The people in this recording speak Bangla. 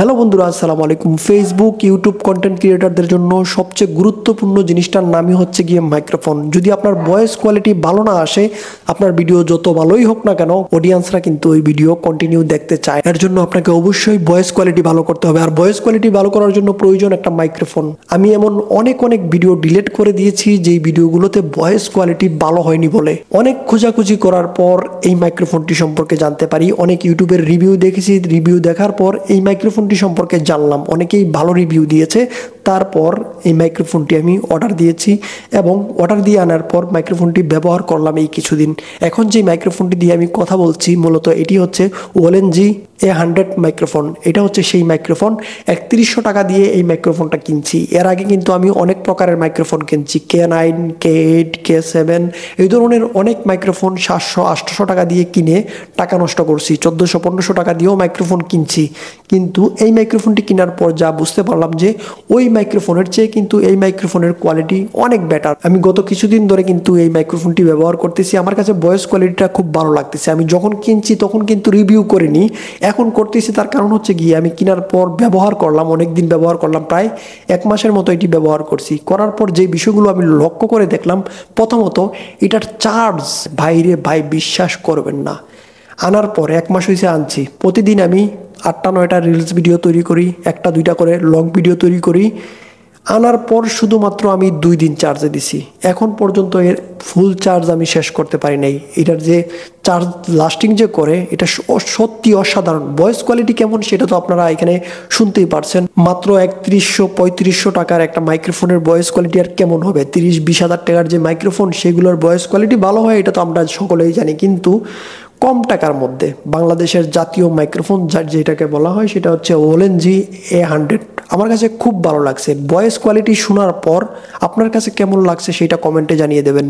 হ্যালো বন্ধুরা, আসসালামু আলাইকুম। ফেসবুক ইউটিউব কন্টেন্ট ক্রিয়েটারদের জন্য সবচেয়ে গুরুত্বপূর্ণ জিনিসটার নামই হচ্ছে গিয়ে মাইক্রোফোন। যদি আপনার ভয়েস কোয়ালিটি ভালো না আসে, আপনার ভিডিও যত ভালোই হোক না কেন, অডিয়েন্সরা কিন্তু ওই ভিডিও কন্টিনিউ দেখতে চায়। এর জন্য আপনাকে অবশ্যই ভয়েস কোয়ালিটি ভালো করতে হবে। আর ভয়েস কোয়ালিটি ভালো করার জন্য প্রয়োজন একটা মাইক্রোফোন। আমি এমন অনেক ভিডিও ডিলিট করে দিয়েছি যেই ভিডিওগুলোতে ভয়েস কোয়ালিটি ভালো হয়নি বলে। অনেক খোঁজাখুঁজি করার পর এই মাইক্রোফোনটি সম্পর্কে জানতে পারি। অনেক ইউটিউবের রিভিউ দেখেছি, রিভিউ দেখার পর এই মাইক্রোফোনটি সম্পর্কে জানলাম। অনেকেই ভালো রিভিউ দিয়েছে। তারপর এই মাইক্রোফোনটি আমি অর্ডার দিয়েছি এবং অর্ডার দিয়ে আনার পর মাইক্রোফোনটি ব্যবহার করলাম এই কিছুদিন। এখন যে মাইক্রোফোনটি দিয়ে আমি কথা বলছি, মূলত এটি হচ্ছে ওএলএনজি A100 মাইক্রোফোন। এটা হচ্ছে সেই মাইক্রোফোন। 3100 টাকা দিয়ে এই মাইক্রোফোনটা কিনছি। এর আগে কিন্তু আমি অনেক প্রকারের মাইক্রোফোন কিনছি, K9, K8, K7, এই ধরনের অনেক মাইক্রোফোন 700-800 টাকা দিয়ে কিনে টাকা নষ্ট করছি। 1400-1500 টাকা দিয়েও মাইক্রোফোন কিনছি। কিন্তু এই মাইক্রোফোনটি কেনার পর যা বুঝতে পারলাম যে ওই মাইক্রোফোনের চেয়ে কিন্তু এই মাইক্রোফোনের কোয়ালিটি অনেক বেটার। আমি গত কিছুদিন ধরে কিন্তু এই মাইক্রোফোনটি ব্যবহার করতেছি। আমার কাছে ভয়েস কোয়ালিটিটা খুব ভালো লাগতেছে। আমি যখন কিনছি তখন কিন্তু রিভিউ করিনি, এখন করতেছি। তার কারণ হচ্ছে গিয়ে আমি কেনার পর ব্যবহার করলাম, অনেক দিন ব্যবহার করলাম, প্রায় 1 মাসের মতো এটি ব্যবহার করছি। করার পর যে বিষয়গুলো আমি লক্ষ্য করে দেখলাম, প্রথমত এটার চার্জ, ভাই বিশ্বাস করবেন না। আনার পর 1 মাস হয়েছে আনছি, প্রতিদিন আমি 8টা-9টা রিলস ভিডিও তৈরি করি, 1টা-2টা করে লং ভিডিও তৈরি করি। আনার পর শুধুমাত্র আমি 2 দিন চার্জে দিছি। এখন পর্যন্ত এর ফুল চার্জ আমি শেষ করতে পারি নাই। এটার যে চার্জ লাস্টিং যে করে, এটা সত্যি অসাধারণ। ভয়েস কোয়ালিটি কেমন সেটা তো আপনারা এখানে শুনতেই পারছেন। মাত্র 3100-3500 টাকার একটা মাইক্রোফোনের ভয়েস কোয়ালিটি আর কেমন হবে? 30-20 হাজার টাকার যে মাইক্রোফোন, সেগুলোর ভয়েস কোয়ালিটি ভালো হয়, এটা তো আমরা সকলেই জানি। কিন্তু কম টাকার মধ্যে বাংলাদেশের জাতীয় মাইক্রোফোন যেটাকে বলা হয়, সেটা হচ্ছে ওএলএনজি A100। আমার কাছে খুব ভালো লাগছে। ভয়েস কোয়ালিটি শোনার পর আপনার কাছে কেমন লাগছে সেটা কমেন্টে জানিয়ে দেবেন।